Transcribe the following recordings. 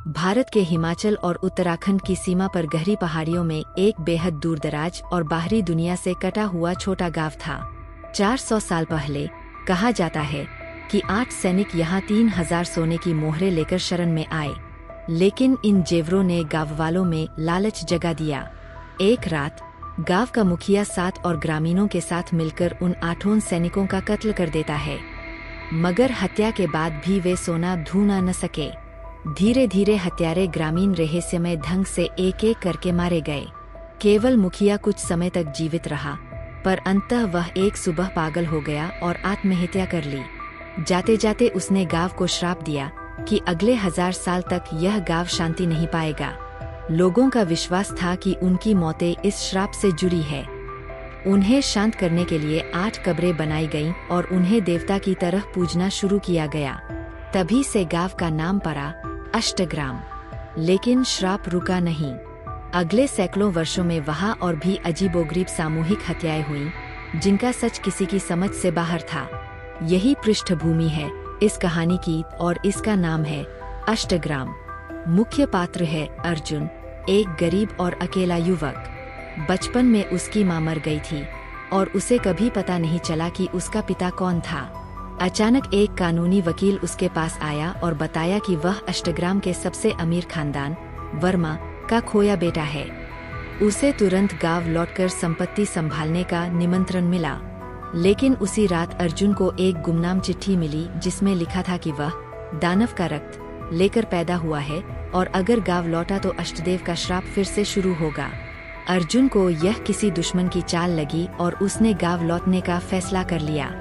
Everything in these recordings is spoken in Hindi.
भारत के हिमाचल और उत्तराखंड की सीमा पर गहरी पहाड़ियों में एक बेहद दूरदराज और बाहरी दुनिया से कटा हुआ छोटा गांव था। 400 साल पहले कहा जाता है कि 8 सैनिक यहाँ 3000 सोने की मोहरें लेकर शरण में आए, लेकिन इन जेवरों ने गाँव वालों में लालच जगा दिया। एक रात गाँव का मुखिया 7 और ग्रामीणों के साथ मिलकर उन 8 सैनिकों का कत्ल कर देता है, मगर हत्या के बाद भी वे सोना ढूंढ न सके। धीरे धीरे हत्यारे ग्रामीण रहस्यमय ढंग से एक एक करके मारे गए। केवल मुखिया कुछ समय तक जीवित रहा, पर अंततः वह एक सुबह पागल हो गया और आत्महत्या कर ली। जाते जाते उसने गांव को श्राप दिया कि अगले 1000 साल तक यह गांव शांति नहीं पाएगा। लोगों का विश्वास था कि उनकी मौतें इस श्राप से जुड़ी है। उन्हें शांत करने के लिए 8 कब्रें बनाई गईं और उन्हें देवता की तरह पूजना शुरू किया गया। तभी से गांव का नाम पड़ा अष्टग्राम। लेकिन श्राप रुका नहीं। अगले सैकड़ों वर्षों में वहां और भी अजीबोगरीब सामूहिक हत्याएं हुईं, जिनका सच किसी की समझ से बाहर था। यही पृष्ठभूमि है इस कहानी की और इसका नाम है अष्टग्राम। मुख्य पात्र है अर्जुन, एक गरीब और अकेला युवक। बचपन में उसकी मां मर गई थी और उसे कभी पता नहीं चला कि उसका पिता कौन था। अचानक एक कानूनी वकील उसके पास आया और बताया कि वह अष्टग्राम के सबसे अमीर खानदान वर्मा का खोया बेटा है। उसे तुरंत गांव लौटकर संपत्ति संभालने का निमंत्रण मिला। लेकिन उसी रात अर्जुन को एक गुमनाम चिट्ठी मिली, जिसमें लिखा था कि वह दानव का रक्त लेकर पैदा हुआ है और अगर गांव लौटा तो अष्टदेव का श्राप फिर से शुरू होगा। अर्जुन को यह किसी दुश्मन की चाल लगी और उसने गांव लौटने का फैसला कर लिया।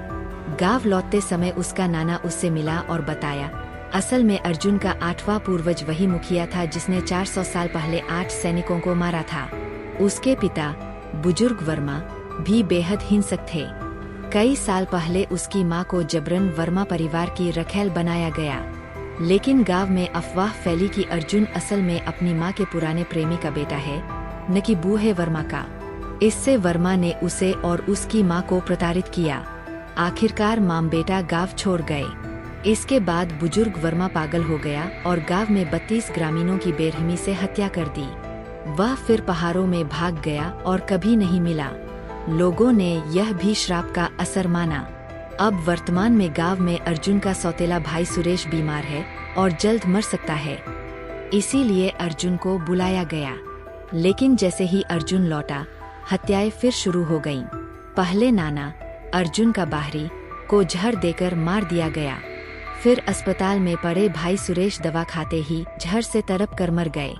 गांव लौटते समय उसका नाना उससे मिला और बताया, असल में अर्जुन का 8वां पूर्वज वही मुखिया था जिसने 400 साल पहले 8 सैनिकों को मारा था। उसके पिता बुजुर्ग वर्मा भी बेहद हिंसक थे। कई साल पहले उसकी मां को जबरन वर्मा परिवार की रखैल बनाया गया, लेकिन गांव में अफवाह फैली कि अर्जुन असल में अपनी मां के पुराने प्रेमी का बेटा है, न कि बूढ़े वर्मा का। इससे वर्मा ने उसे और उसकी मां को प्रताड़ित किया। आखिरकार मां बेटा गांव छोड़ गए। इसके बाद बुजुर्ग वर्मा पागल हो गया और गांव में 32 ग्रामीणों की बेरहमी से हत्या कर दी। वह फिर पहाड़ों में भाग गया और कभी नहीं मिला। लोगों ने यह भी श्राप का असर माना। अब वर्तमान में गांव में अर्जुन का सौतेला भाई सुरेश बीमार है और जल्द मर सकता है, इसीलिए अर्जुन को बुलाया गया। लेकिन जैसे ही अर्जुन लौटा, हत्याएं फिर शुरू हो गईं। पहले नाना अर्जुन का बाहरी को जहर देकर मार दिया गया। फिर अस्पताल में पड़े भाई सुरेश दवा खाते ही जहर से तड़प कर मर गए।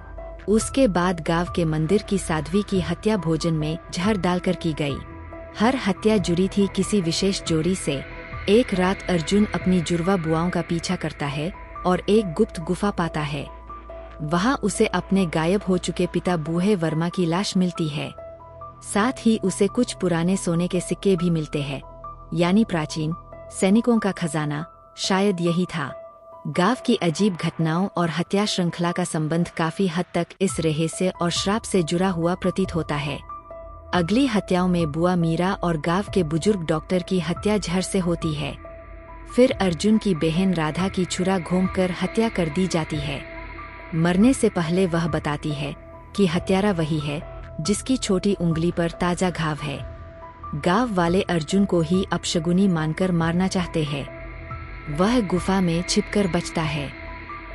उसके बाद गांव के मंदिर की साध्वी की हत्या भोजन में जहर डालकर की गई। हर हत्या जुड़ी थी किसी विशेष जोड़ी से। एक रात अर्जुन अपनी जुड़वा बुआओं का पीछा करता है और एक गुप्त गुफा पाता है। वहां उसे अपने गायब हो चुके पिता बूढ़े वर्मा की लाश मिलती है। साथ ही उसे कुछ पुराने सोने के सिक्के भी मिलते हैं, यानी प्राचीन सैनिकों का खजाना शायद यही था। गांव की अजीब घटनाओं और हत्या श्रृंखला का संबंध काफी हद तक इस रहस्य और श्राप से जुड़ा हुआ प्रतीत होता है। अगली हत्याओं में बुआ मीरा और गांव के बुजुर्ग डॉक्टर की हत्या जहर से होती है। फिर अर्जुन की बहन राधा की छुरा घोंपकर हत्या कर दी जाती है। मरने से पहले वह बताती है कि हत्यारा वही है जिसकी छोटी उंगली पर ताजा घाव है। गांव वाले अर्जुन को ही अपशगुनी मानकर मारना चाहते हैं। वह गुफा में छिपकर बचता है।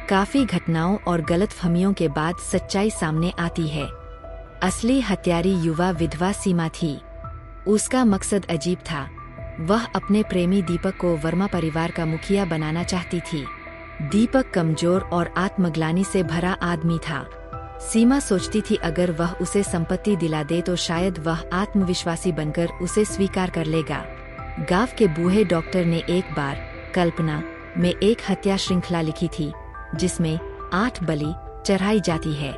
काफी घटनाओं और गलतफहमियों के बाद सच्चाई सामने आती है। असली हत्यारी युवा विधवा सीमा थी। उसका मकसद अजीब था। वह अपने प्रेमी दीपक को वर्मा परिवार का मुखिया बनाना चाहती थी। दीपक कमजोर और आत्मग्लानि से भरा आदमी था। सीमा सोचती थी अगर वह उसे संपत्ति दिला दे तो शायद वह आत्मविश्वासी बनकर उसे स्वीकार कर लेगा। गांव के बूढ़े डॉक्टर ने एक बार कल्पना में एक हत्या श्रृंखला लिखी थी, जिसमें 8 बलि चढ़ाई जाती है।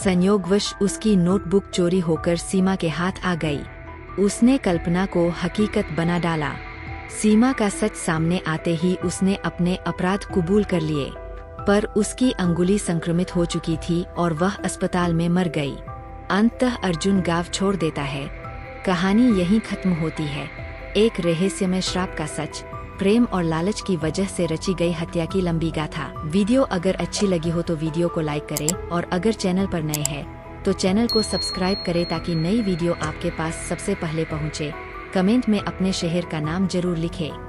संयोगवश उसकी नोटबुक चोरी होकर सीमा के हाथ आ गई। उसने कल्पना को हकीकत बना डाला। सीमा का सच सामने आते ही उसने अपने अपराध कबूल कर लिए, पर उसकी अंगुली संक्रमित हो चुकी थी और वह अस्पताल में मर गई। अंततः अर्जुन गांव छोड़ देता है। कहानी यहीं खत्म होती है। एक रहस्यमय श्राप का सच प्रेम और लालच की वजह से रची गई हत्या की लंबी गाथा। वीडियो अगर अच्छी लगी हो तो वीडियो को लाइक करें और अगर चैनल पर नए हैं तो चैनल को सब्सक्राइब करें ताकि नई वीडियो आपके पास सबसे पहले पहुंचे। कमेंट में अपने शहर का नाम जरूर लिखें।